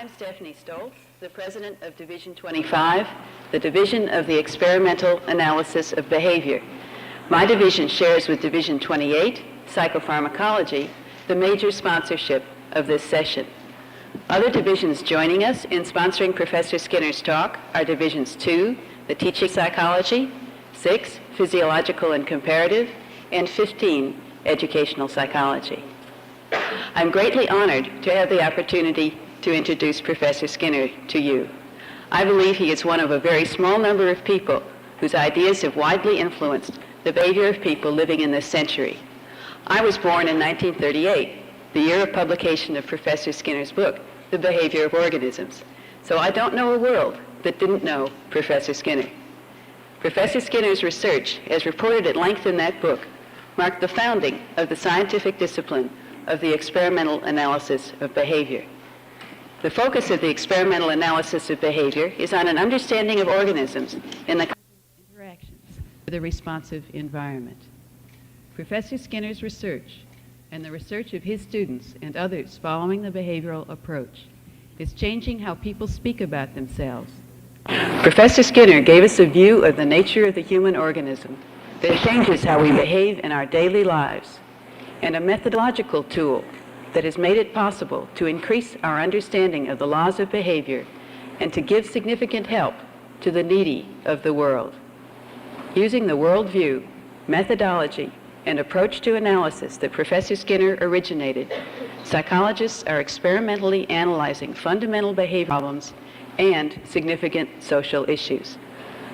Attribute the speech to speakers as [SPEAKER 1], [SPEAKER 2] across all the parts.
[SPEAKER 1] I'm Stephanie Stoltz, the president of Division 25, the Division of the Experimental Analysis of Behavior. My division shares with Division 28, Psychopharmacology, the major sponsorship of this session. Other divisions joining us in sponsoring Professor Skinner's talk are Divisions 2, the Teaching Psychology, 6, Physiological and Comparative, and 15, Educational Psychology. I'm greatly honored to have the opportunity to introduce Professor Skinner to you. I believe he is one of a very small number of people whose ideas have widely influenced the behavior of people living in this century. I was born in 1938, the year of publication of Professor Skinner's book, The Behavior of Organisms. So I don't know a world that didn't know Professor Skinner. Professor Skinner's research, as reported at length in that book, marked the founding of the scientific discipline of the experimental analysis of behavior. The focus of the experimental analysis of behavior is on an understanding of organisms in the interactions with a responsive environment. Professor Skinner's research and the research of his students and others following the behavioral approach is changing how people speak about themselves. Professor Skinner gave us a view of the nature of the human organism that changes how we behave in our daily lives, and a methodological tool that has made it possible to increase our understanding of the laws of behavior and to give significant help to the needy of the world. Using the worldview, methodology, and approach to analysis that Professor Skinner originated, psychologists are experimentally analyzing fundamental behavior problems and significant social issues.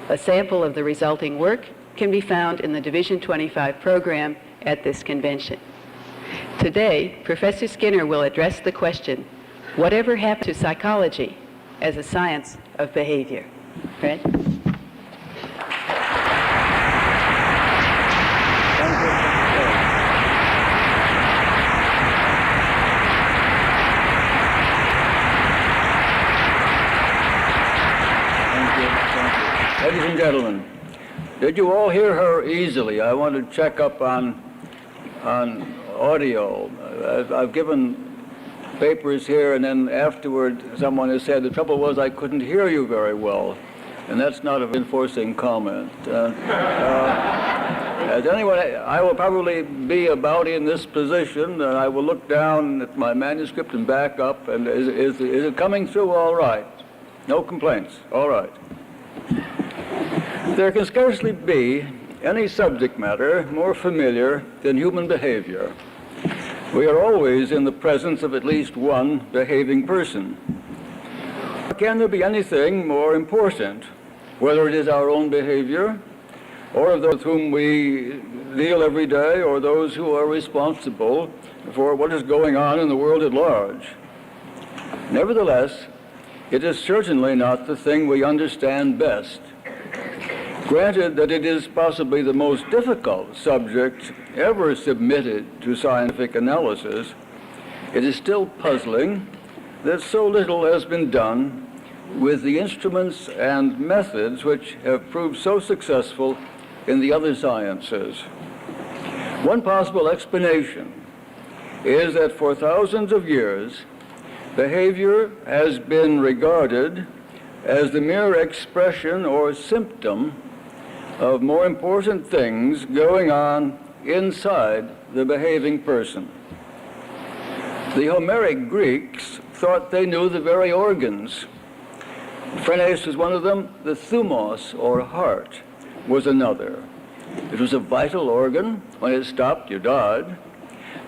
[SPEAKER 1] A sample of the resulting work can be found in the Division 25 program at this convention. Today, Professor Skinner will address the question, whatever happened to psychology as a science of behavior? Fred?
[SPEAKER 2] Ladies and gentlemen, did you all hear her easily? I want to check up on audio. I've given papers here, and then afterward someone has said the trouble was I couldn't hear you very well, and that's not an enforcing comment. As anyone, I will probably be about in this position, and I will look down at my manuscript and back up, and is it coming through all right? No complaints, all right. There can scarcely be any subject matter more familiar than human behavior. We are always in the presence of at least one behaving person. Can there be anything more important, whether it is our own behavior, or of those with whom we deal every day, or those who are responsible for what is going on in the world at large? Nevertheless, it is certainly not the thing we understand best. Granted that it is possibly the most difficult subject ever submitted to scientific analysis, it is still puzzling that so little has been done with the instruments and methods which have proved so successful in the other sciences. One possible explanation is that for thousands of years, behavior has been regarded as the mere expression or symptom of more important things going on inside the behaving person. The Homeric Greeks thought they knew the very organs. Phrenes was one of them. The thumos, or heart, was another. It was a vital organ. When it stopped, you died.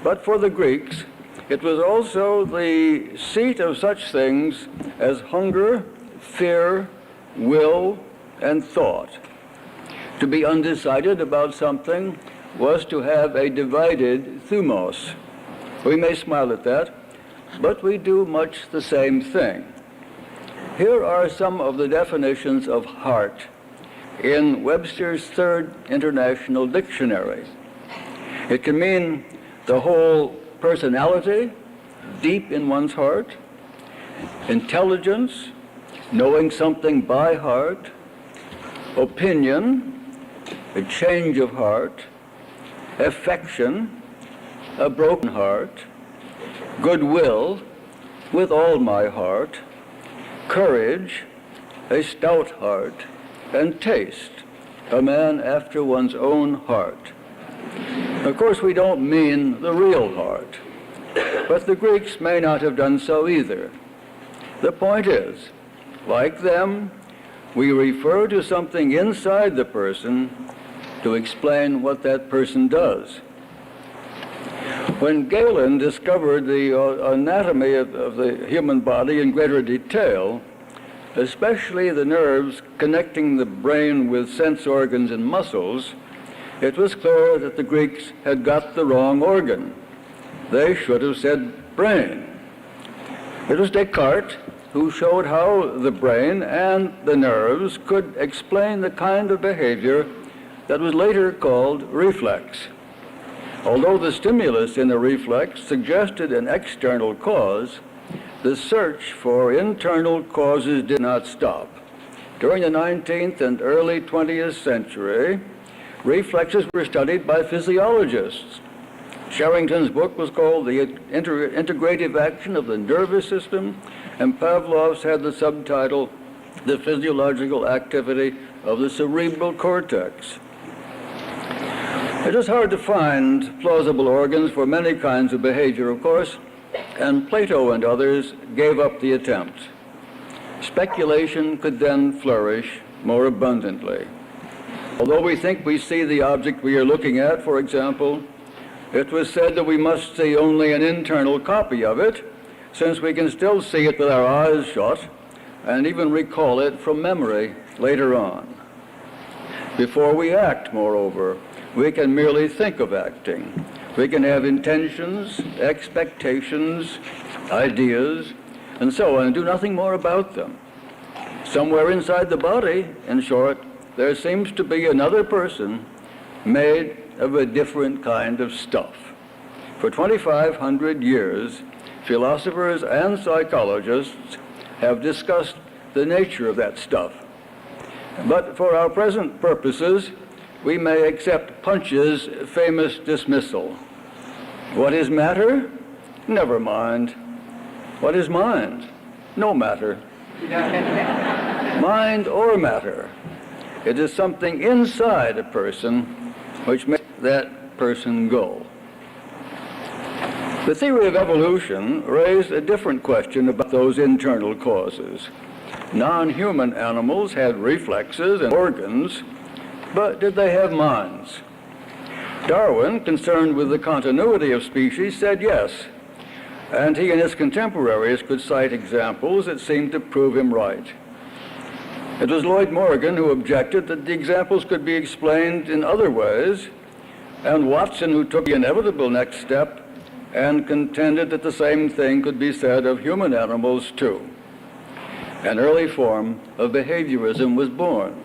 [SPEAKER 2] But for the Greeks, it was also the seat of such things as hunger, fear, will, and thought. To be undecided about something was to have a divided thumos. We may smile at that, but we do much the same thing. Here are some of the definitions of heart in Webster's Third International Dictionary. It can mean the whole personality, deep in one's heart, intelligence, knowing something by heart, opinion, a change of heart, affection, a broken heart, goodwill, with all my heart, courage, a stout heart, and taste, a man after one's own heart. Of course, we don't mean the real heart, but the Greeks may not have done so either. The point is, like them, we refer to something inside the person to explain what that person does. When Galen discovered the anatomy of the human body in greater detail, especially the nerves connecting the brain with sense organs and muscles, it was clear that the Greeks had got the wrong organ. They should have said brain. It was Descartes who showed how the brain and the nerves could explain the kind of behavior that was later called reflex. Although the stimulus in the reflex suggested an external cause, the search for internal causes did not stop. During the 19th and early 20th century, reflexes were studied by physiologists. Sherrington's book was called The Integrative Action of the Nervous System, and Pavlov's had the subtitle, The Physiological Activity of the Cerebral Cortex. It is hard to find plausible organs for many kinds of behavior, of course, and Plato and others gave up the attempt. Speculation could then flourish more abundantly. Although we think we see the object we are looking at, for example, it was said that we must see only an internal copy of it, since we can still see it with our eyes shut and even recall it from memory later on. Before we act, moreover, we can merely think of acting. We can have intentions, expectations, ideas, and so on, and do nothing more about them. Somewhere inside the body, in short, there seems to be another person made of a different kind of stuff. For 2,500 years, philosophers and psychologists have discussed the nature of that stuff. But for our present purposes, we may accept Punch's famous dismissal. What is matter? Never mind. What is mind? No matter. Mind or matter. It is something inside a person which makes that person go. The theory of evolution raised a different question about those internal causes. Non-human animals had reflexes and organs, but did they have minds? Darwin, concerned with the continuity of species, said yes, and he and his contemporaries could cite examples that seemed to prove him right. It was Lloyd Morgan who objected that the examples could be explained in other ways, and Watson who took the inevitable next step and contended that the same thing could be said of human animals too. An early form of behaviorism was born.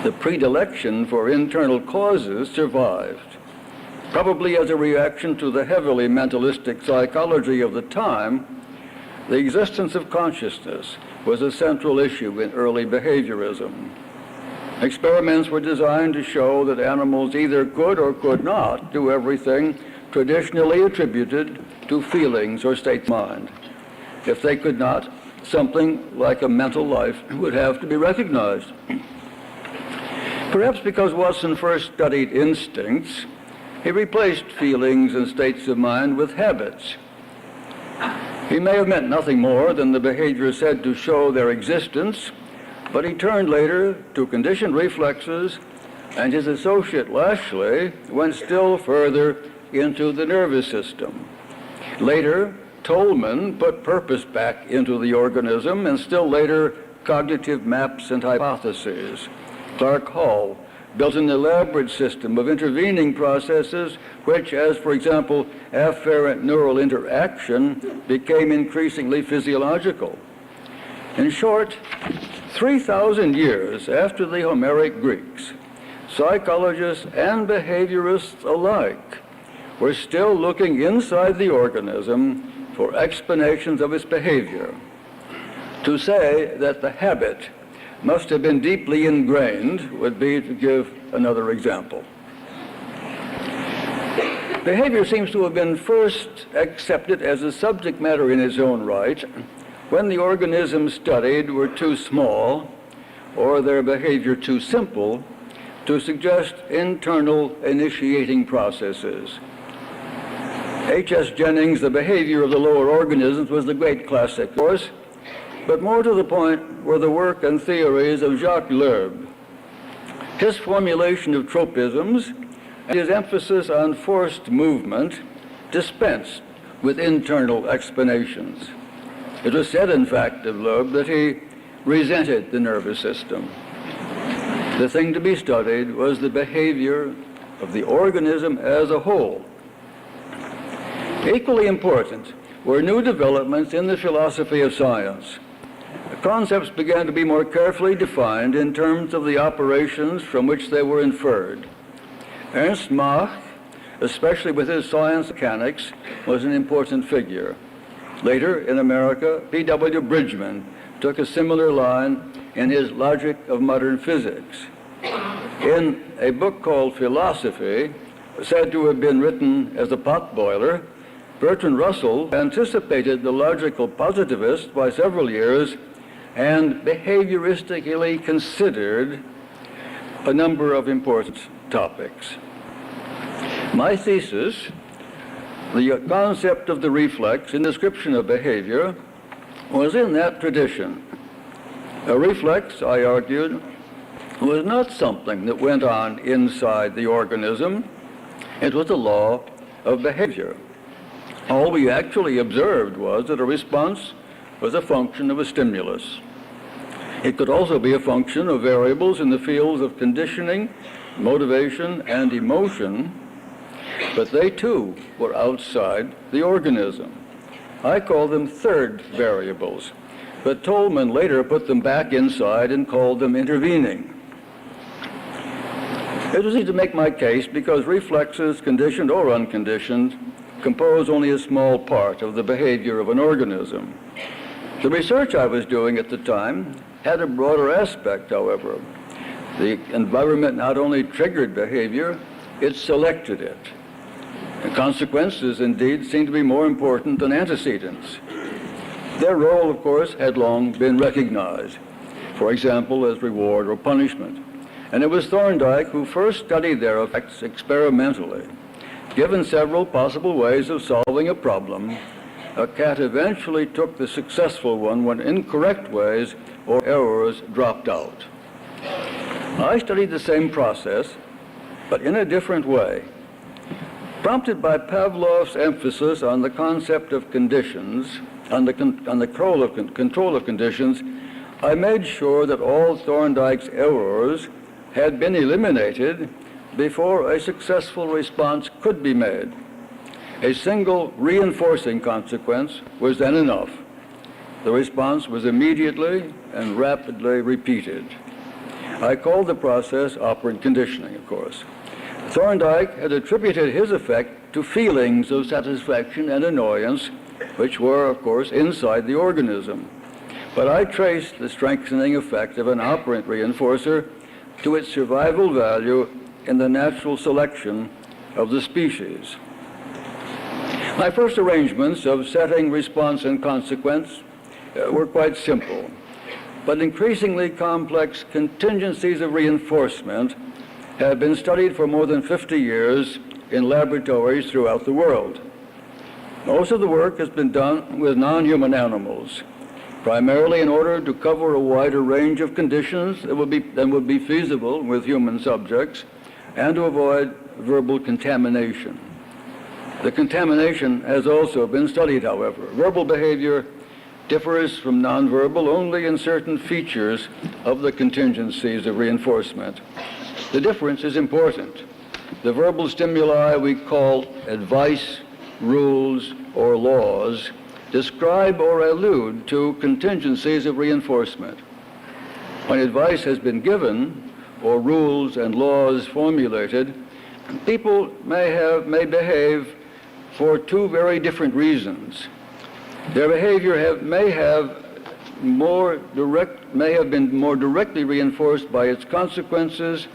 [SPEAKER 2] The predilection for internal causes survived, probably as a reaction to the heavily mentalistic psychology of the time. The existence of consciousness was a central issue in early behaviorism. Experiments were designed to show that animals either could or could not do everything traditionally attributed to feelings or states of mind. If they could not, something like a mental life would have to be recognized. Perhaps because Watson first studied instincts, he replaced feelings and states of mind with habits. He may have meant nothing more than the behavior said to show their existence, but he turned later to conditioned reflexes, and his associate Lashley went still further into the nervous system. Later, Tolman put purpose back into the organism, and still later, cognitive maps and hypotheses. Clark Hall built an elaborate system of intervening processes which, as for example, afferent neural interaction, became increasingly physiological. In short, 3,000 years after the Homeric Greeks, psychologists and behaviorists alike were still looking inside the organism for explanations of its behavior. To say that the habit must have been deeply ingrained would be to give another example. Behavior seems to have been first accepted as a subject matter in its own right when the organisms studied were too small or their behavior too simple to suggest internal initiating processes. H.S. Jennings' The Behavior of the Lower Organisms was the great classic, of course, but more to the point were the work and theories of Jacques Loeb. His formulation of tropisms and his emphasis on forced movement dispensed with internal explanations. It was said, in fact, of Loeb that he resented the nervous system. The thing to be studied was the behavior of the organism as a whole. Equally important were new developments in the philosophy of science. The concepts began to be more carefully defined in terms of the operations from which they were inferred. Ernst Mach, especially with his science mechanics, was an important figure. Later, in America, P.W. Bridgman took a similar line in his Logic of Modern Physics. In a book called Philosophy, said to have been written as a potboiler, Bertrand Russell anticipated the logical positivist by several years and behavioristically considered a number of important topics. My thesis, the concept of the reflex in description of behavior, was in that tradition. A reflex, I argued, was not something that went on inside the organism. It was a law of behavior. All we actually observed was that a response was a function of a stimulus. It could also be a function of variables in the fields of conditioning, motivation, and emotion, but they too were outside the organism. I call them third variables, but Tolman later put them back inside and called them intervening. It was easy to make my case because reflexes, conditioned or unconditioned, compose only a small part of the behavior of an organism. The research I was doing at the time had a broader aspect, however. The environment not only triggered behavior, it selected it. The consequences, indeed, seemed to be more important than antecedents. Their role, of course, had long been recognized, for example, as reward or punishment. And it was Thorndike who first studied their effects experimentally. Given several possible ways of solving a problem, a cat eventually took the successful one when incorrect ways or errors dropped out. I studied the same process, but in a different way. Prompted by Pavlov's emphasis on the concept of conditions, on the control of conditions, I made sure that all Thorndike's errors had been eliminated before a successful response could be made. A single reinforcing consequence was then enough. The response was immediately and rapidly repeated. I called the process operant conditioning, of course. Thorndike had attributed his effect to feelings of satisfaction and annoyance, which were, of course, inside the organism. But I traced the strengthening effect of an operant reinforcer to its survival value in the natural selection of the species. My first arrangements of setting response and consequence were quite simple, but increasingly complex contingencies of reinforcement have been studied for more than 50 years in laboratories throughout the world. Most of the work has been done with non-human animals, primarily in order to cover a wider range of conditions than would be feasible with human subjects, and to avoid verbal contamination. The contamination has also been studied, however. Verbal behavior differs from nonverbal only in certain features of the contingencies of reinforcement. The difference is important. The verbal stimuli we call advice, rules, or laws describe or allude to contingencies of reinforcement. When advice has been given, or rules and laws formulated, people may behave for two very different reasons. Their behavior may have been more directly reinforced by its consequences,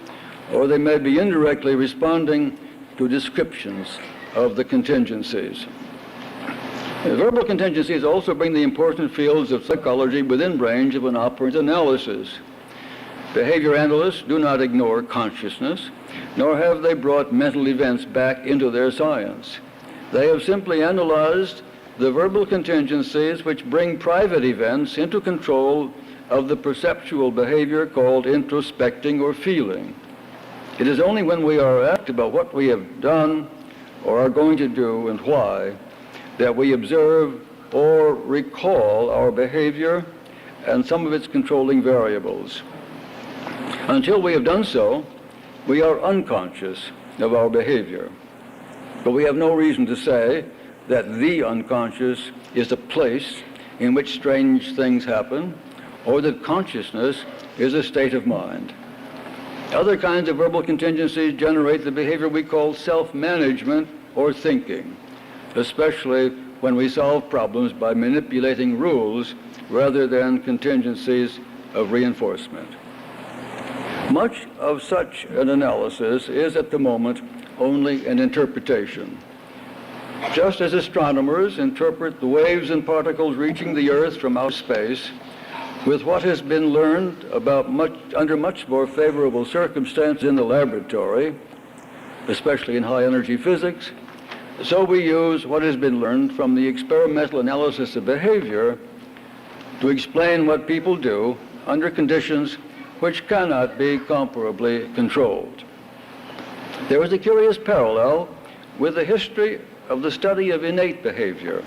[SPEAKER 2] or they may be indirectly responding to descriptions of the contingencies. Verbal contingencies also bring the important fields of psychology within range of an operant analysis. Behavior analysts do not ignore consciousness, nor have they brought mental events back into their science. They have simply analyzed the verbal contingencies which bring private events into control of the perceptual behavior called introspecting or feeling. It is only when we are asked about what we have done or are going to do and why that we observe or recall our behavior and some of its controlling variables. Until we have done so, we are unconscious of our behavior. But we have no reason to say that the unconscious is a place in which strange things happen, or that consciousness is a state of mind. Other kinds of verbal contingencies generate the behavior we call self-management or thinking, especially when we solve problems by manipulating rules rather than contingencies of reinforcement. Much of such an analysis is at the moment only an interpretation. Just as astronomers interpret the waves and particles reaching the Earth from outer space with what has been learned about under much more favorable circumstances in the laboratory, especially in high-energy physics, so we use what has been learned from the experimental analysis of behavior to explain what people do under conditions which cannot be comparably controlled. There is a curious parallel with the history of the study of innate behavior.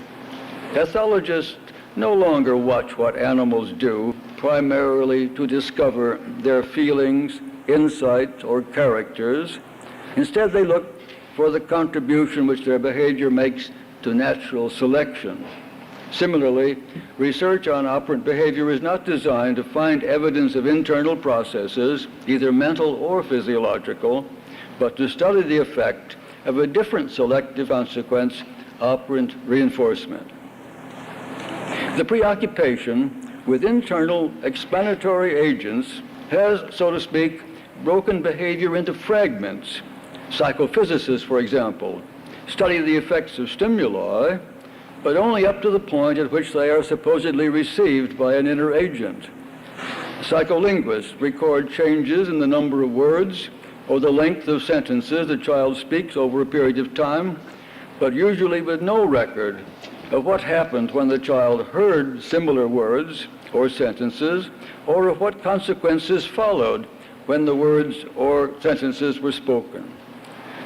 [SPEAKER 2] Ethologists no longer watch what animals do primarily to discover their feelings, insights, or characters. Instead, they look for the contribution which their behavior makes to natural selection. Similarly, research on operant behavior is not designed to find evidence of internal processes, either mental or physiological, but to study the effect of a different selective consequence, operant reinforcement. The preoccupation with internal explanatory agents has, so to speak, broken behavior into fragments. Psychophysicists, for example, study the effects of stimuli, but only up to the point at which they are supposedly received by an inner agent. Psycholinguists record changes in the number of words or the length of sentences the child speaks over a period of time, but usually with no record of what happened when the child heard similar words or sentences, or of what consequences followed when the words or sentences were spoken.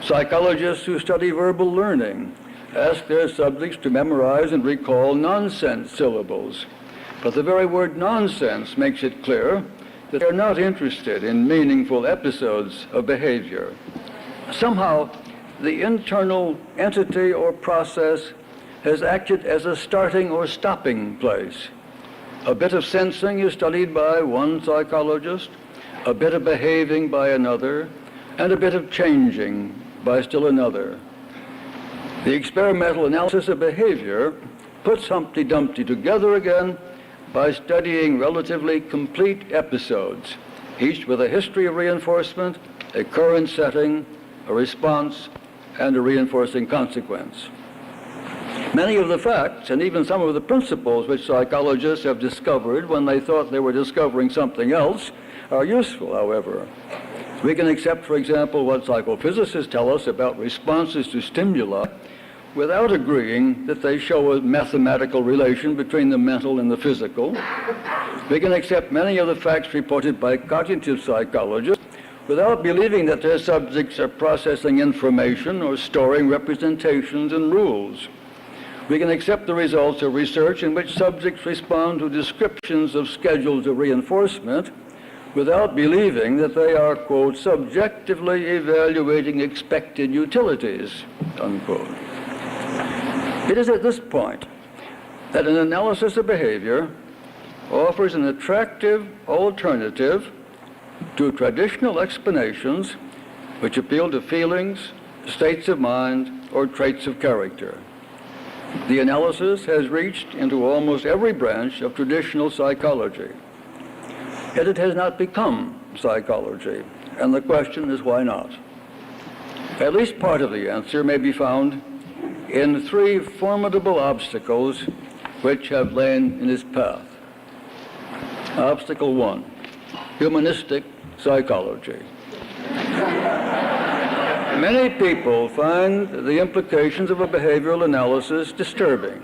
[SPEAKER 2] Psychologists who study verbal learning ask their subjects to memorize and recall nonsense syllables, but the very word nonsense makes it clear that they are not interested in meaningful episodes of behavior. Somehow, the internal entity or process has acted as a starting or stopping place. A bit of sensing is studied by one psychologist, a bit of behaving by another, and a bit of changing by still another. The experimental analysis of behavior puts Humpty Dumpty together again by studying relatively complete episodes, each with a history of reinforcement, a current setting, a response, and a reinforcing consequence. Many of the facts and even some of the principles which psychologists have discovered when they thought they were discovering something else are useful, however. We can accept, for example, what psychophysicists tell us about responses to stimuli without agreeing that they show a mathematical relation between the mental and the physical. We can accept many of the facts reported by cognitive psychologists without believing that their subjects are processing information or storing representations and rules. We can accept the results of research in which subjects respond to descriptions of schedules of reinforcement without believing that they are, quote, subjectively evaluating expected utilities, unquote. It is at this point that an analysis of behavior offers an attractive alternative to traditional explanations which appeal to feelings, states of mind, or traits of character. The analysis has reached into almost every branch of traditional psychology. Yet it has not become psychology, and the question is why not? At least part of the answer may be found in three formidable obstacles which have lain in his path. Obstacle one, humanistic psychology. Many people find the implications of a behavioral analysis disturbing.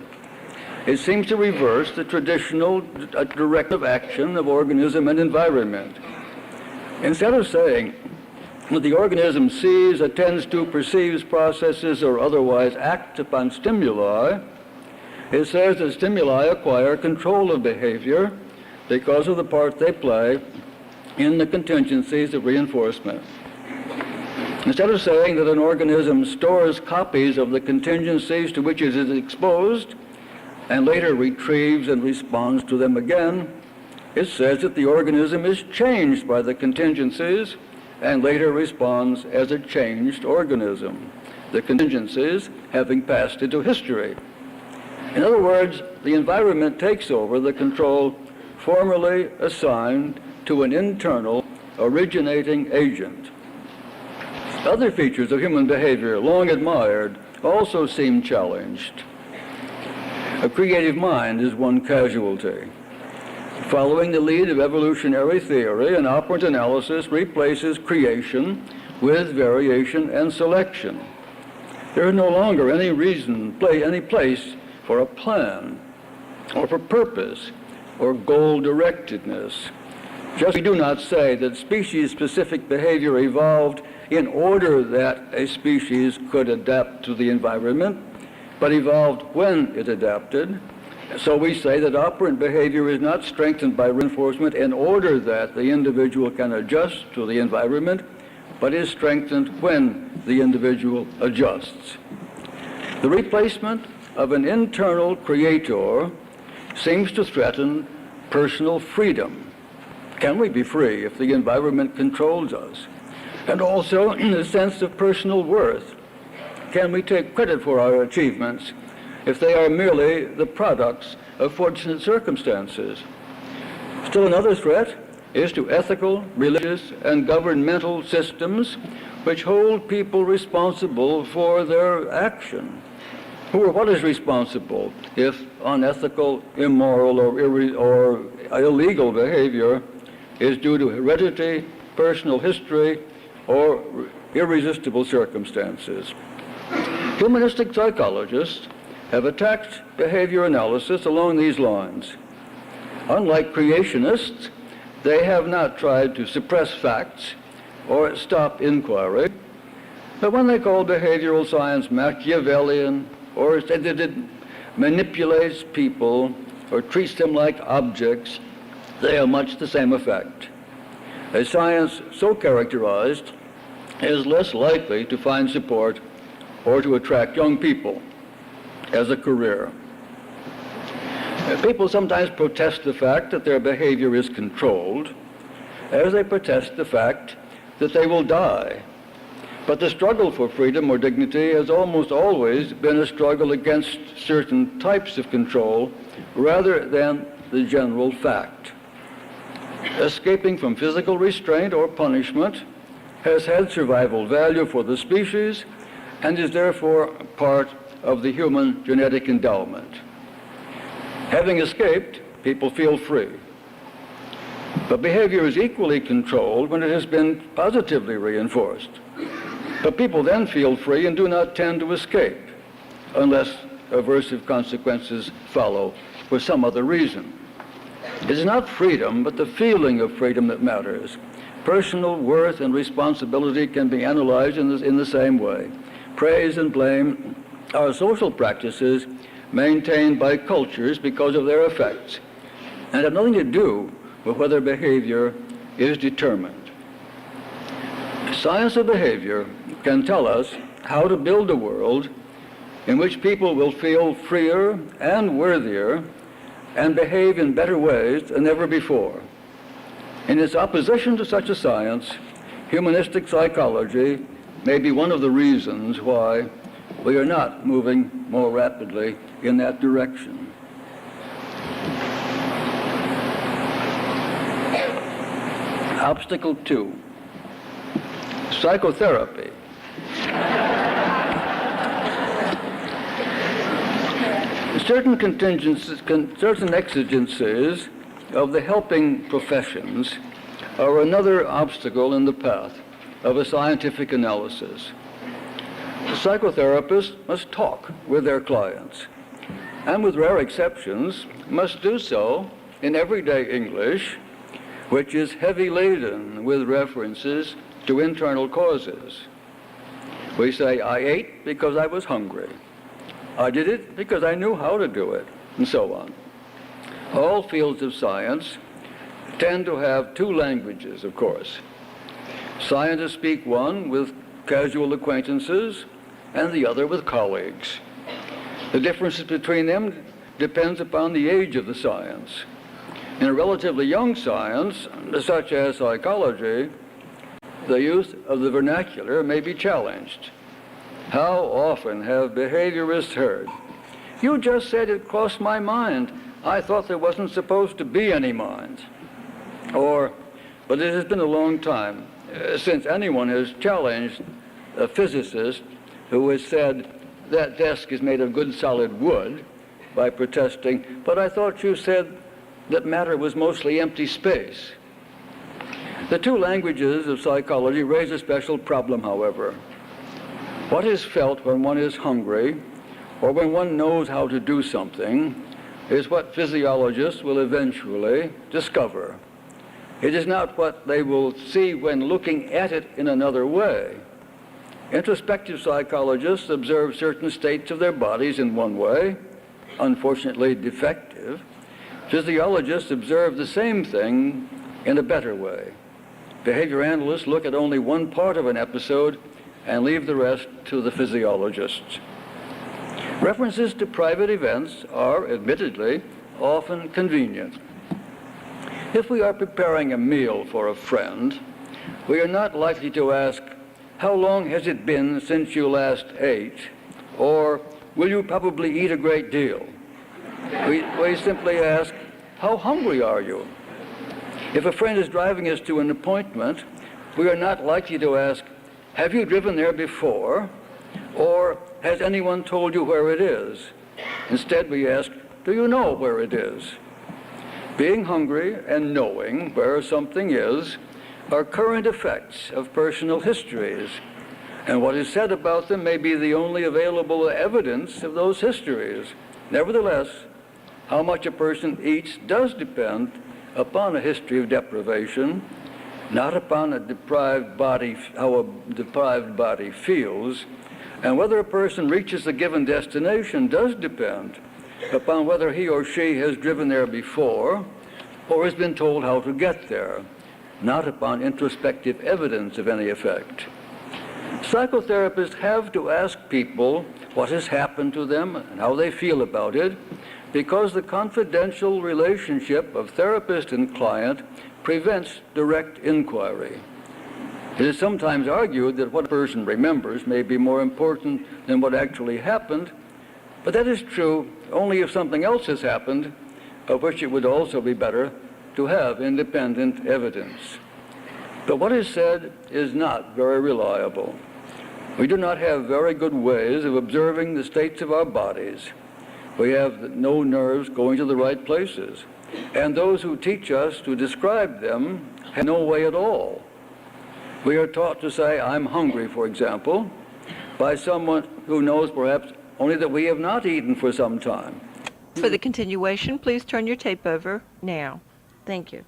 [SPEAKER 2] It seems to reverse the traditional directive action of organism and environment. Instead of saying that the organism sees, attends to, perceives, processes, or otherwise acts upon stimuli, it says that stimuli acquire control of behavior because of the part they play in the contingencies of reinforcement. Instead of saying that an organism stores copies of the contingencies to which it is exposed and later retrieves and responds to them again, it says that the organism is changed by the contingencies and later responds as a changed organism, the contingencies having passed into history. In other words, the environment takes over the control formerly assigned to an internal originating agent. Other features of human behavior, long admired, also seem challenged. A creative mind is one casualty. Following the lead of evolutionary theory, an operant analysis replaces creation with variation and selection. There is no longer any place for a plan, or for purpose, or goal-directedness. Just we do not say that species-specific behavior evolved in order that a species could adapt to the environment, but evolved when it adapted. So we say that operant behavior is not strengthened by reinforcement in order that the individual can adjust to the environment, but is strengthened when the individual adjusts. The replacement of an internal creator seems to threaten personal freedom. Can we be free if the environment controls us? And also in the sense of personal worth. Can we take credit for our achievements if they are merely the products of fortunate circumstances? Still another threat is to ethical, religious, and governmental systems which hold people responsible for their action. Who or what is responsible if unethical, immoral, or illegal behavior is due to heredity, personal history, or irresistible circumstances? Humanistic psychologists have attacked behavior analysis along these lines. Unlike creationists, they have not tried to suppress facts or stop inquiry, but when they call behavioral science Machiavellian, or said that it manipulates people or treats them like objects, they have much the same effect. A science so characterized is less likely to find support or to attract young people as a career. People sometimes protest the fact that their behavior is controlled, as they protest the fact that they will die. But the struggle for freedom or dignity has almost always been a struggle against certain types of control rather than the general fact. Escaping from physical restraint or punishment has had survival value for the species and is therefore part of the human genetic endowment. Having escaped, people feel free. But behavior is equally controlled when it has been positively reinforced. But people then feel free and do not tend to escape unless aversive consequences follow for some other reason. It is not freedom, but the feeling of freedom that matters. Personal worth and responsibility can be analyzed in the same way. Praise and blame are social practices maintained by cultures because of their effects, and have nothing to do with whether behavior is determined. Science of behavior can tell us how to build a world in which people will feel freer and worthier and behave in better ways than ever before. In its opposition to such a science, humanistic psychology may be one of the reasons why we are not moving more rapidly in that direction. Obstacle 2, psychotherapy. Certain exigencies of the helping professions are another obstacle in the path of a scientific analysis. Psychotherapists must talk with their clients, and with rare exceptions, must do so in everyday English, which is heavy laden with references to internal causes. We say, I ate because I was hungry. I did it because I knew how to do it, and so on. All fields of science tend to have two languages, of course. Scientists speak one with casual acquaintances and the other with colleagues. The differences between them depends upon the age of the science. In a relatively young science, such as psychology, the use of the vernacular may be challenged. How often have behaviorists heard, "You just said it crossed my mind. I thought there wasn't supposed to be any mind." Or, "But it has been a long time since anyone has challenged a physicist who has said that desk is made of good solid wood," by protesting, "But I thought you said that matter was mostly empty space." The two languages of psychology raise a special problem, however. What is felt when one is hungry, or when one knows how to do something, is what physiologists will eventually discover. It is not what they will see when looking at it in another way. Introspective psychologists observe certain states of their bodies in one way, unfortunately defective. Physiologists observe the same thing in a better way. Behavior analysts look at only one part of an episode and leave the rest to the physiologists. References to private events are, admittedly, often convenient. If we are preparing a meal for a friend, we are not likely to ask, "How long has it been since you last ate?" or, "Will you probably eat a great deal?" We simply ask, "How hungry are you?" If a friend is driving us to an appointment, we are not likely to ask, "Have you driven there before?" or, "Has anyone told you where it is?" Instead, we ask, "Do you know where it is?" Being hungry and knowing where something is are current effects of personal histories, and what is said about them may be the only available evidence of those histories. Nevertheless, how much a person eats does depend upon a history of deprivation, not upon a deprived body, how a deprived body feels, and whether a person reaches a given destination does depend upon whether he or she has driven there before or has been told how to get there, not upon introspective evidence of any effect. Psychotherapists have to ask people what has happened to them and how they feel about it, because the confidential relationship of therapist and client prevents direct inquiry. It is sometimes argued that what a person remembers may be more important than what actually happened, but that is true only if something else has happened, of which it would also be better to have independent evidence. But what is said is not very reliable. We do not have very good ways of observing the states of our bodies. We have no nerves going to the right places, and those who teach us to describe them have no way at all. We are taught to say, "I'm hungry," for example, by someone who knows perhaps only that we have not eaten for some time.
[SPEAKER 3] For the continuation, please turn your tape over now. Thank you.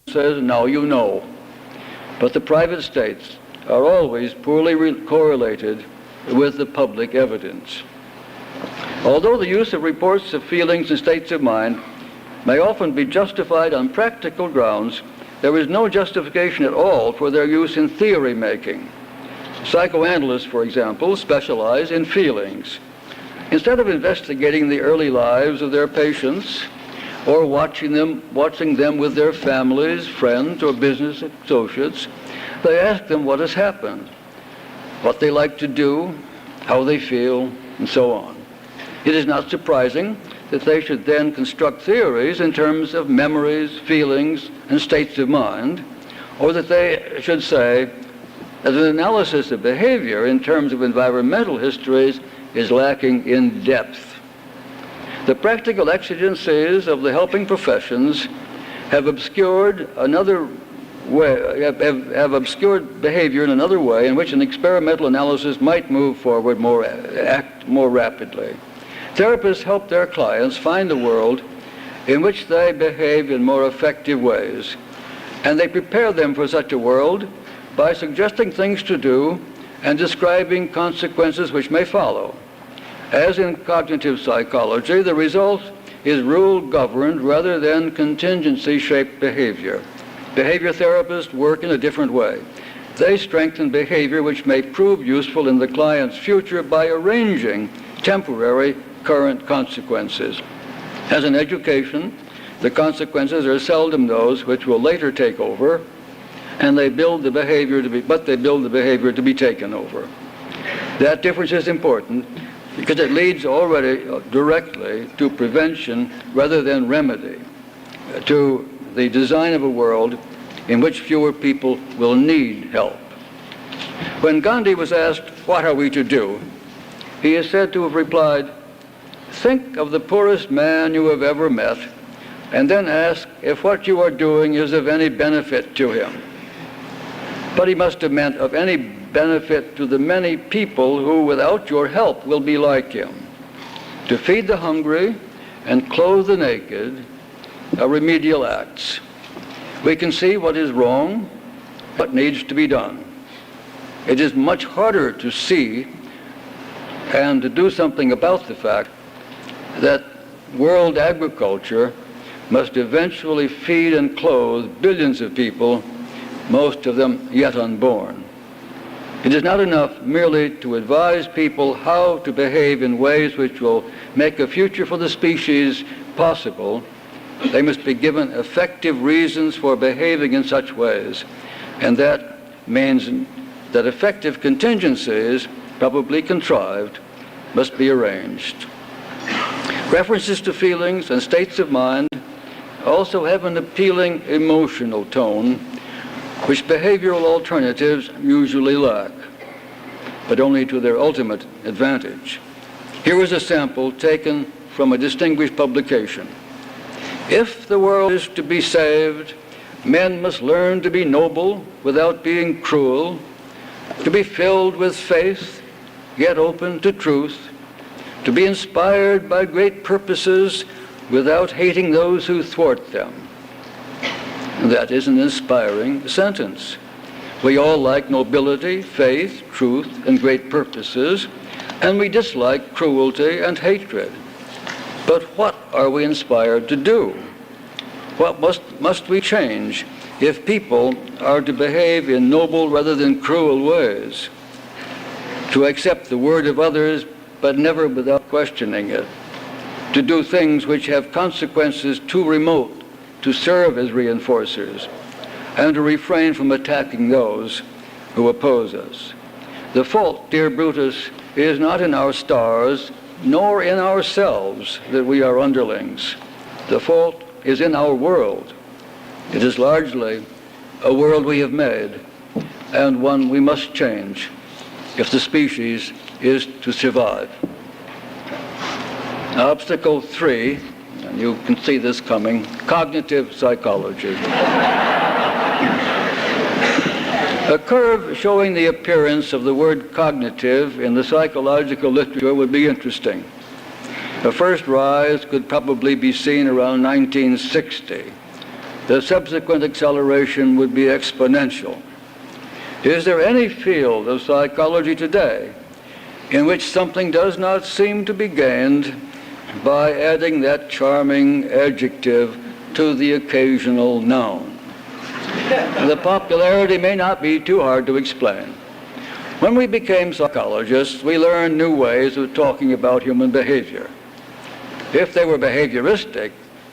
[SPEAKER 2] Says, "Now you know." But the private states are always poorly correlated with the public evidence. Although the use of reports of feelings and states of mind may often be justified on practical grounds, there is no justification at all for their use in theory making. Psychoanalysts, for example, specialize in feelings. Instead of investigating the early lives of their patients or watching them with their families, friends, or business associates, they ask them what has happened, what they like to do, how they feel, and so on. It is not surprising that they should then construct theories in terms of memories, feelings, and states of mind, or that they should say that an analysis of behavior in terms of environmental histories is lacking in depth. The practical exigencies of the helping professions have obscured another way, have obscured behavior in another way in which an experimental analysis might move forward act more rapidly. Therapists help their clients find a world in which they behave in more effective ways, and they prepare them for such a world by suggesting things to do and describing consequences which may follow. As in cognitive psychology, the result is rule-governed rather than contingency-shaped behavior. Behavior therapists work in a different way. They strengthen behavior which may prove useful in the client's future by arranging temporary current consequences. As in education, the consequences are seldom those which will later take over, and they build the behavior to be taken over. That difference is important because it leads already directly to prevention rather than remedy, to the design of a world in which fewer people will need help. When Gandhi was asked, "What are we to do?" he is said to have replied, "Think of the poorest man you have ever met, and then ask if what you are doing is of any benefit to him." But he must have meant of any benefit to the many people who, without your help, will be like him. To feed the hungry and clothe the naked are remedial acts. We can see what is wrong, what needs to be done. It is much harder to see and to do something about the fact that world agriculture must eventually feed and clothe billions of people, most of them yet unborn. It is not enough merely to advise people how to behave in ways which will make a future for the species possible. They must be given effective reasons for behaving in such ways, and that means that effective contingencies, probably contrived, must be arranged. References to feelings and states of mind also have an appealing emotional tone, which behavioral alternatives usually lack, but only to their ultimate advantage. Here is a sample taken from a distinguished publication. If the world is to be saved, men must learn to be noble without being cruel, to be filled with faith, yet open to truth, to be inspired by great purposes without hating those who thwart them. That is an inspiring sentence. We all like nobility, faith, truth, and great purposes, and we dislike cruelty and hatred. But what are we inspired to do? What must we change if people are to behave in noble rather than cruel ways? To accept the word of others, but never without questioning it. To do things which have consequences too remote to serve as reinforcers, and to refrain from attacking those who oppose us. The fault, dear Brutus, is not in our stars, nor in ourselves that we are underlings. The fault is in our world. It is largely a world we have made, and one we must change if the species is to survive. Obstacle 3, and you can see this coming, cognitive psychology. A curve showing the appearance of the word cognitive in the psychological literature would be interesting. The first rise could probably be seen around 1960. The subsequent acceleration would be exponential. Is there any field of psychology today in which something does not seem to be gained by adding that charming adjective to the occasional noun? The popularity may not be too hard to explain. When we became psychologists, we learned new ways of talking about human behavior. If they were behavioristic,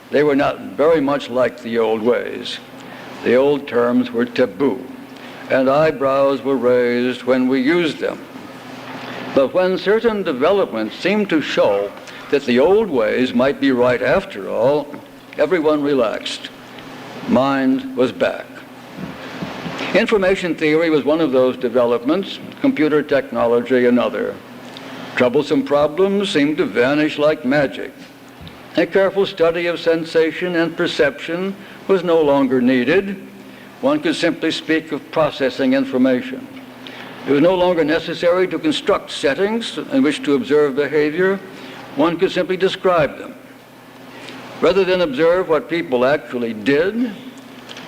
[SPEAKER 2] they were not very much like the old ways. The old terms were taboo, and eyebrows were raised when we used them. But when certain developments seemed to show that the old ways might be right after all, everyone relaxed. Mind was back. Information theory was one of those developments, computer technology another. Troublesome problems seemed to vanish like magic. A careful study of sensation and perception was no longer needed. One could simply speak of processing information. It was no longer necessary to construct settings in which to observe behavior. One could simply describe them. Rather than observe what people actually did,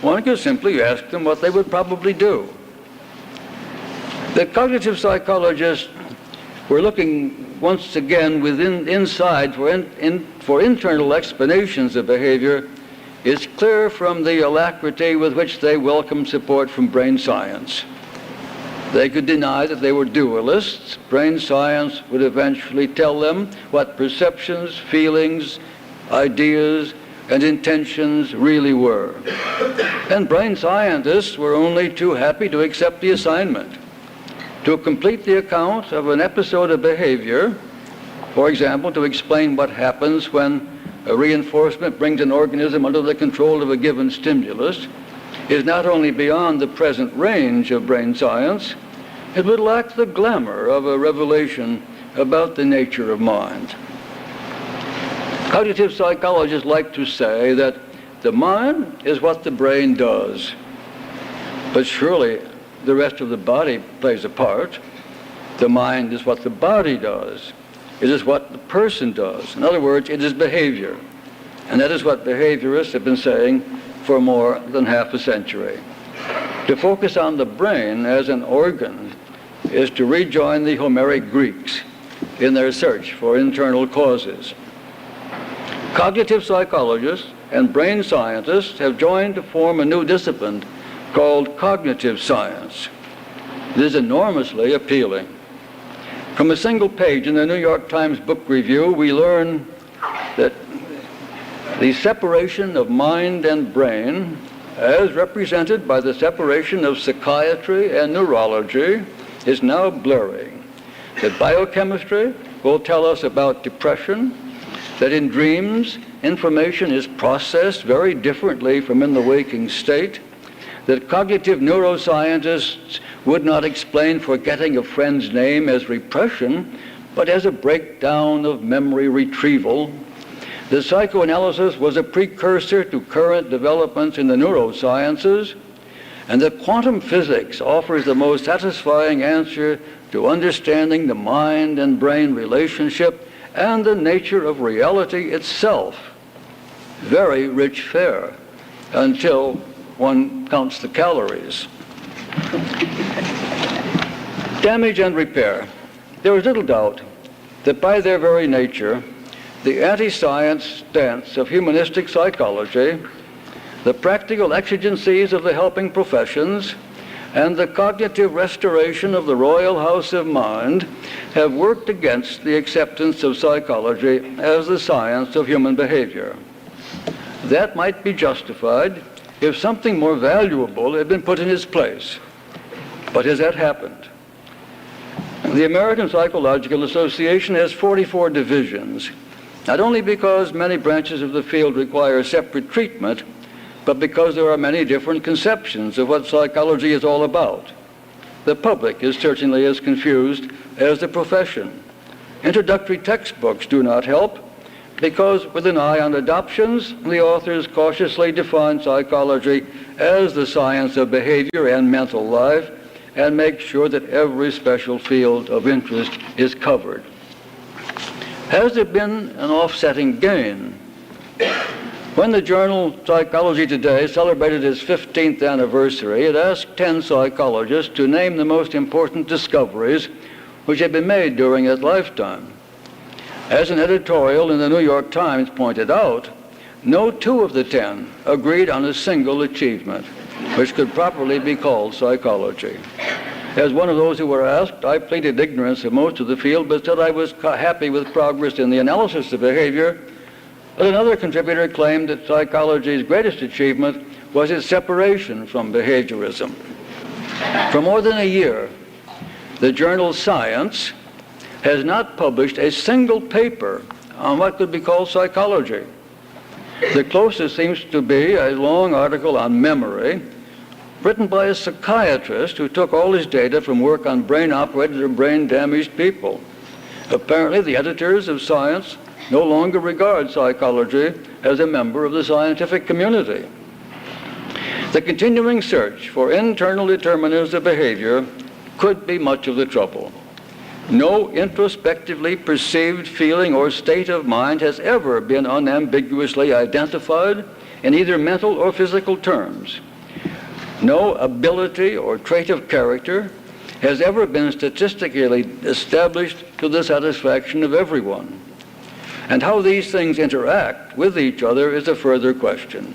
[SPEAKER 2] one could simply ask them what they would probably do. The cognitive psychologists were looking once again inside for internal explanations of behavior. It's clear from the alacrity with which they welcomed support from brain science. They could deny that they were dualists. Brain science would eventually tell them what perceptions, feelings, ideas, and intentions really were. And brain scientists were only too happy to accept the assignment. To complete the account of an episode of behavior, for example, to explain what happens when a reinforcement brings an organism under the control of a given stimulus, is not only beyond the present range of brain science, it would lack the glamour of a revelation about the nature of mind. Cognitive psychologists like to say that the mind is what the brain does, but surely the rest of the body plays a part. The mind is what the body does. It is what the person does. In other words, it is behavior. And that is what behaviorists have been saying for more than half a century. To focus on the brain as an organ is to rejoin the Homeric Greeks in their search for internal causes. Cognitive psychologists and brain scientists have joined to form a new discipline called cognitive science. It is enormously appealing. From a single page in the New York Times Book Review, we learn that the separation of mind and brain, as represented by the separation of psychiatry and neurology, is now blurring. That biochemistry will tell us about depression, that in dreams, information is processed very differently from in the waking state, that cognitive neuroscientists would not explain forgetting a friend's name as repression, but as a breakdown of memory retrieval. The psychoanalysis was a precursor to current developments in the neurosciences, and that quantum physics offers the most satisfying answer to understanding the mind and brain relationship and the nature of reality itself. Very rich fare, until one counts the calories. Damage and repair. There is little doubt that by their very nature, the anti-science stance of humanistic psychology, the practical exigencies of the helping professions, and the cognitive restoration of the Royal House of Mind have worked against the acceptance of psychology as the science of human behavior. That might be justified if something more valuable had been put in its place. But has that happened? The American Psychological Association has 44 divisions, not only because many branches of the field require separate treatment, but because there are many different conceptions of what psychology is all about. The public is certainly as confused as the profession. Introductory textbooks do not help, because with an eye on adoptions, the authors cautiously define psychology as the science of behavior and mental life, and make sure that every special field of interest is covered. Has there been an offsetting gain? When the journal Psychology Today celebrated its 15th anniversary, it asked 10 psychologists to name the most important discoveries which had been made during its lifetime. As an editorial in the New York Times pointed out, no 2 of the 10 agreed on a single achievement, which could properly be called psychology. As one of those who were asked, I pleaded ignorance of most of the field, but said I was happy with progress in the analysis of behavior. But another contributor claimed that psychology's greatest achievement was its separation from behaviorism. For more than a year, the journal Science has not published a single paper on what could be called psychology. The closest seems to be a long article on memory written by a psychiatrist who took all his data from work on brain-operated or brain-damaged people. Apparently, the editors of Science no longer regard psychology as a member of the scientific community. The continuing search for internal determinants of behavior could be much of the trouble. No introspectively perceived feeling or state of mind has ever been unambiguously identified in either mental or physical terms. No ability or trait of character has ever been statistically established to the satisfaction of everyone. And how these things interact with each other is a further question.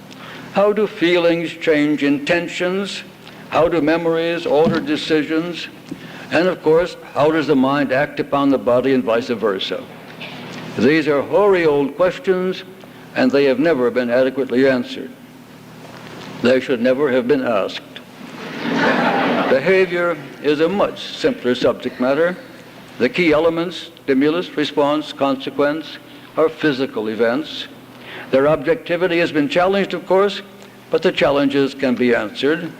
[SPEAKER 2] How do feelings change intentions? How do memories alter decisions? And of course, how does the mind act upon the body and vice versa? These are hoary old questions, and they have never been adequately answered. They should never have been asked. Behavior is a much simpler subject matter. The key elements, stimulus, response, consequence, are physical events. Their objectivity has been challenged, of course, but the challenges can be answered.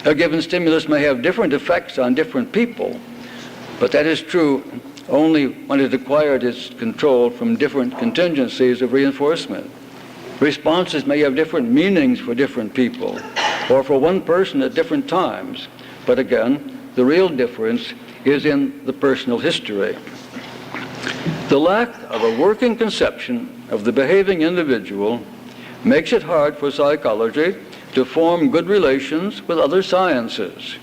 [SPEAKER 2] A given stimulus may have different effects on different people, but that is true only when it acquired its control from different contingencies of reinforcement. Responses may have different meanings for different people, or for one person at different times, but again, the real difference is in the personal history. The lack of a working conception of the behaving individual makes it hard for psychology to form good relations with other sciences.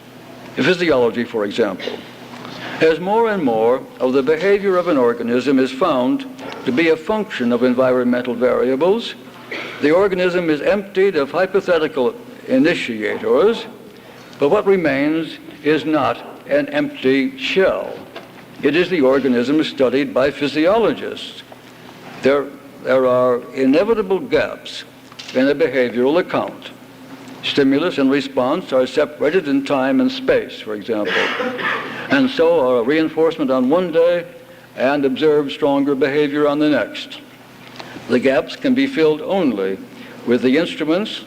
[SPEAKER 2] Physiology, for example. As more and more of the behavior of an organism is found to be a function of environmental variables, the organism is emptied of hypothetical initiators, but what remains is not an empty shell. It is the organism studied by physiologists. There are inevitable gaps in a behavioral account. Stimulus and response are separated in time and space, for example, and so are reinforcement on one day and observed stronger behavior on the next. The gaps can be filled only with the instruments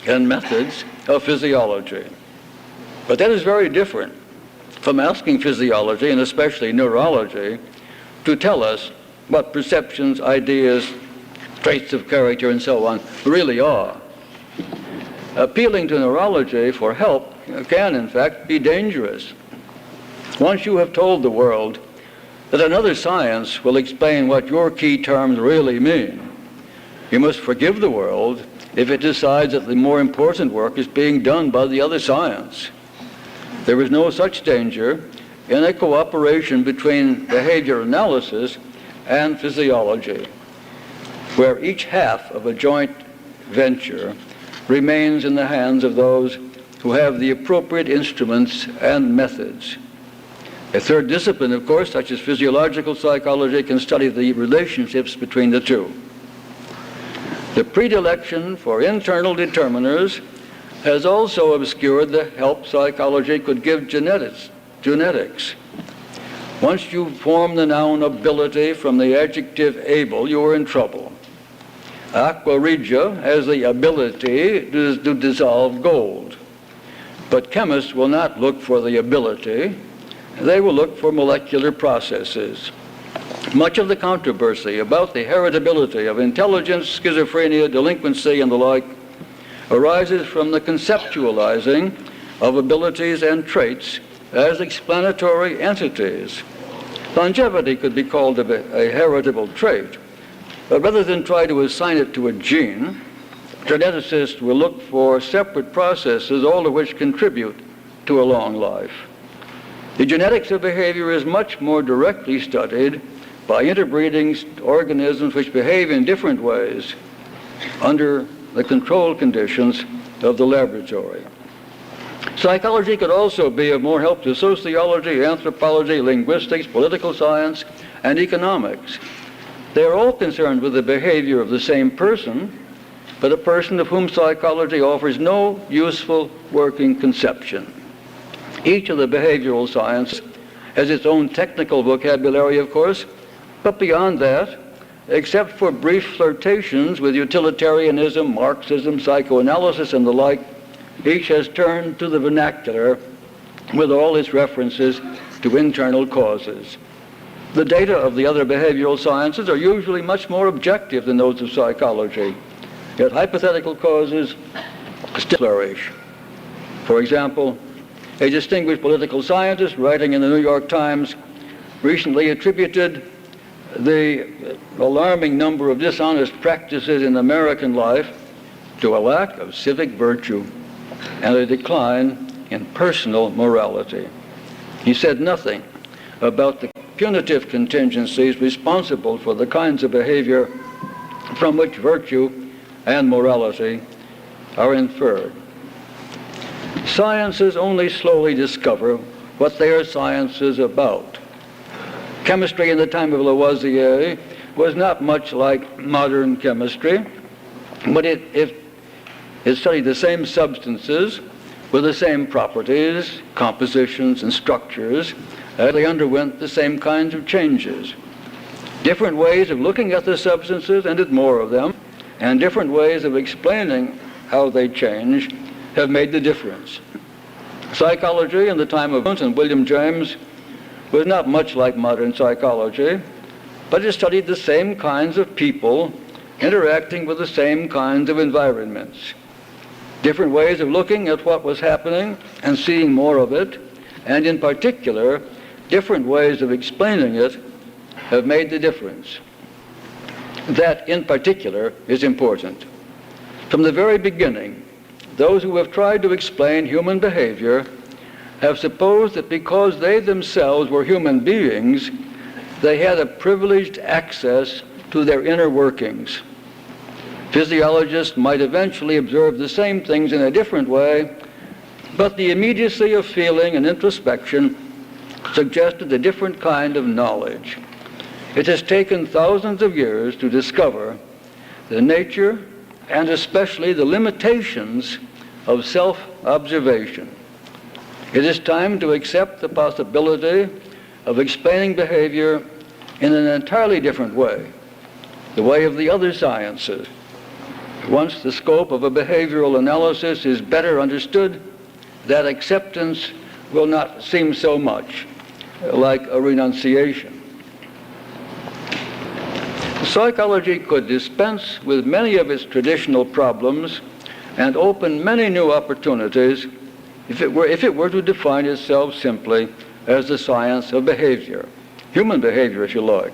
[SPEAKER 2] and methods of physiology. But that is very different from asking physiology, and especially neurology, to tell us what perceptions, ideas, traits of character, and so on really are. Appealing to neurology for help can, in fact, be dangerous. Once you have told the world that another science will explain what your key terms really mean, you must forgive the world if it decides that the more important work is being done by the other science. There is no such danger in a cooperation between behavior analysis and physiology, where each half of a joint venture remains in the hands of those who have the appropriate instruments and methods. A third discipline, of course, such as physiological psychology, can study the relationships between the two. The predilection for internal determiners has also obscured the help psychology could give genetics. Once you form the noun ability from the adjective able, you are in trouble. Aqua regia has the ability to dissolve gold. But chemists will not look for the ability. They will look for molecular processes. Much of the controversy about the heritability of intelligence, schizophrenia, delinquency, and the like arises from the conceptualizing of abilities and traits as explanatory entities. Longevity could be called a heritable trait. But rather than try to assign it to a gene, geneticists will look for separate processes, all of which contribute to a long life. The genetics of behavior is much more directly studied by interbreeding organisms which behave in different ways under the controlled conditions of the laboratory. Psychology could also be of more help to sociology, anthropology, linguistics, political science, and economics. They are all concerned with the behavior of the same person, but a person of whom psychology offers no useful working conception. Each of the behavioral sciences has its own technical vocabulary, of course, but beyond that, except for brief flirtations with utilitarianism, Marxism, psychoanalysis, and the like, each has turned to the vernacular with all its references to internal causes. The data of the other behavioral sciences are usually much more objective than those of psychology, yet hypothetical causes still flourish. For example, a distinguished political scientist writing in the New York Times recently attributed the alarming number of dishonest practices in American life to a lack of civic virtue and a decline in personal morality. He said nothing about the punitive contingencies responsible for the kinds of behavior from which virtue and morality are inferred. Sciences only slowly discover what they are sciences about. Chemistry in the time of Lavoisier was not much like modern chemistry, but it studied the same substances with the same properties, compositions, and structures. They underwent the same kinds of changes. Different ways of looking at the substances and at more of them, and different ways of explaining how they change have made the difference. Psychology in the time of Jones and William James was not much like modern psychology, but it studied the same kinds of people interacting with the same kinds of environments. Different ways of looking at what was happening and seeing more of it, and in particular, different ways of explaining it have made the difference. That, in particular, is important. From the very beginning, those who have tried to explain human behavior have supposed that because they themselves were human beings, they had a privileged access to their inner workings. Physiologists might eventually observe the same things in a different way, but the immediacy of feeling and introspection suggested a different kind of knowledge. It has taken thousands of years to discover the nature and especially the limitations of self-observation. It is time to accept the possibility of explaining behavior in an entirely different way, the way of the other sciences. Once the scope of a behavioral analysis is better understood, that acceptance will not seem so much like a renunciation. Psychology could dispense with many of its traditional problems and open many new opportunities if it were to define itself simply as the science of behavior, human behavior if you like.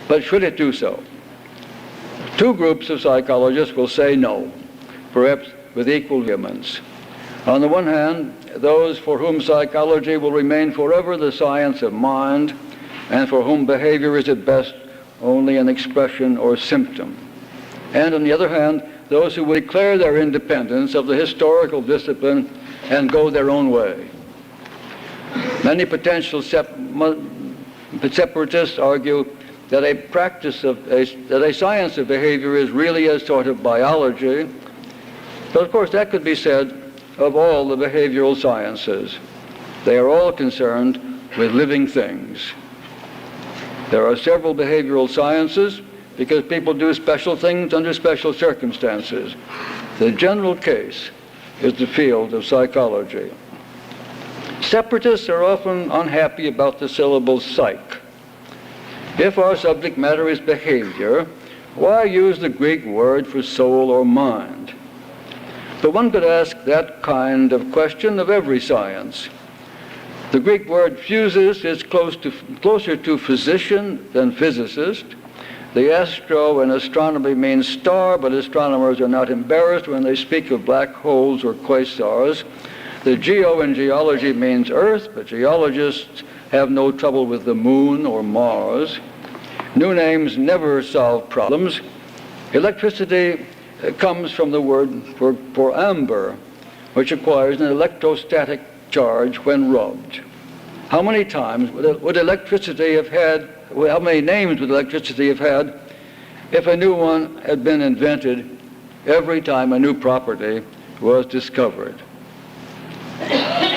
[SPEAKER 2] But should it do so? Two groups of psychologists will say no, perhaps with equal vehemence. On the one hand, those for whom psychology will remain forever the science of mind, and for whom behavior is at best only an expression or symptom. And on the other hand, those who will declare their independence of the historical discipline and go their own way. Many potential separatists argue that a science of behavior is really a sort of biology, but of course that could be said of all the behavioral sciences. They are all concerned with living things. There are several behavioral sciences because people do special things under special circumstances. The general case is the field of psychology. Separatists are often unhappy about the syllable psych. If our subject matter is behavior, why use the Greek word for soul or mind? But one could ask that kind of question of every science. The Greek word physis is closer to physician than physicist. The astro in astronomy means star, but astronomers are not embarrassed when they speak of black holes or quasars. The geo in geology means earth, but geologists have no trouble with the moon or Mars. New names never solve problems. Electricity comes from the word for amber, which acquires an electrostatic charge when rubbed. How many times would electricity have had, how many names would electricity have had if a new one had been invented every time a new property was discovered?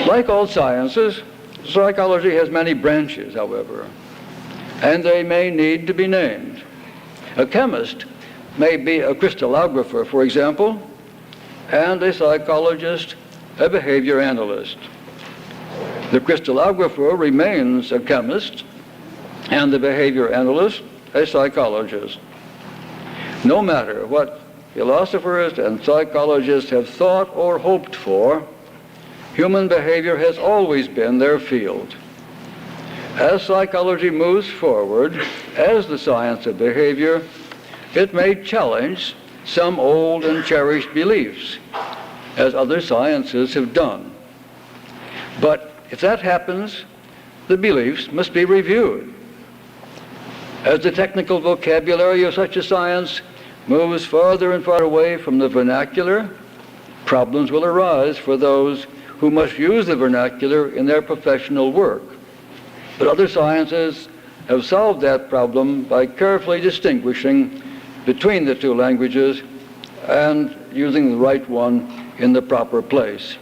[SPEAKER 2] Like all sciences, psychology has many branches, however, and they may need to be named. A chemist may be a crystallographer, for example, and a psychologist, a behavior analyst. The crystallographer remains a chemist, and the behavior analyst, a psychologist. No matter what philosophers and psychologists have thought or hoped for, human behavior has always been their field. As psychology moves forward as the science of behavior, it may challenge some old and cherished beliefs, as other sciences have done. But if that happens, the beliefs must be reviewed. As the technical vocabulary of such a science moves farther and farther away from the vernacular, problems will arise for those who must use the vernacular in their professional work. But other sciences have solved that problem by carefully distinguishing between the two languages and using the right one in the proper place.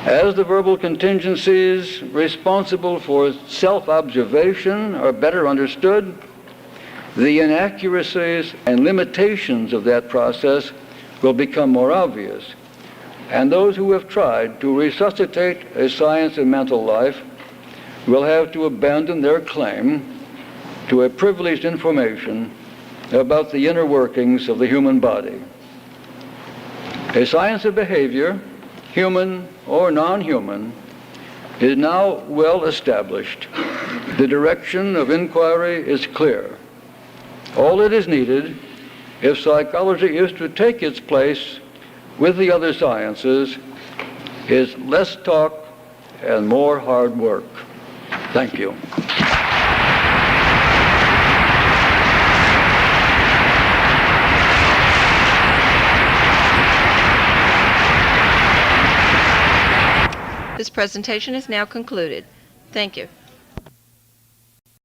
[SPEAKER 2] As the verbal contingencies responsible for self-observation are better understood, the inaccuracies and limitations of that process will become more obvious. And those who have tried to resuscitate a science of mental life will have to abandon their claim to a privileged information about the inner workings of the human body. A science of behavior, human or non-human, is now well established. The direction of inquiry is clear. All that is needed, if psychology is to take its place with the other sciences, is less talk and more hard work. Thank you.
[SPEAKER 3] This presentation is now concluded. Thank you.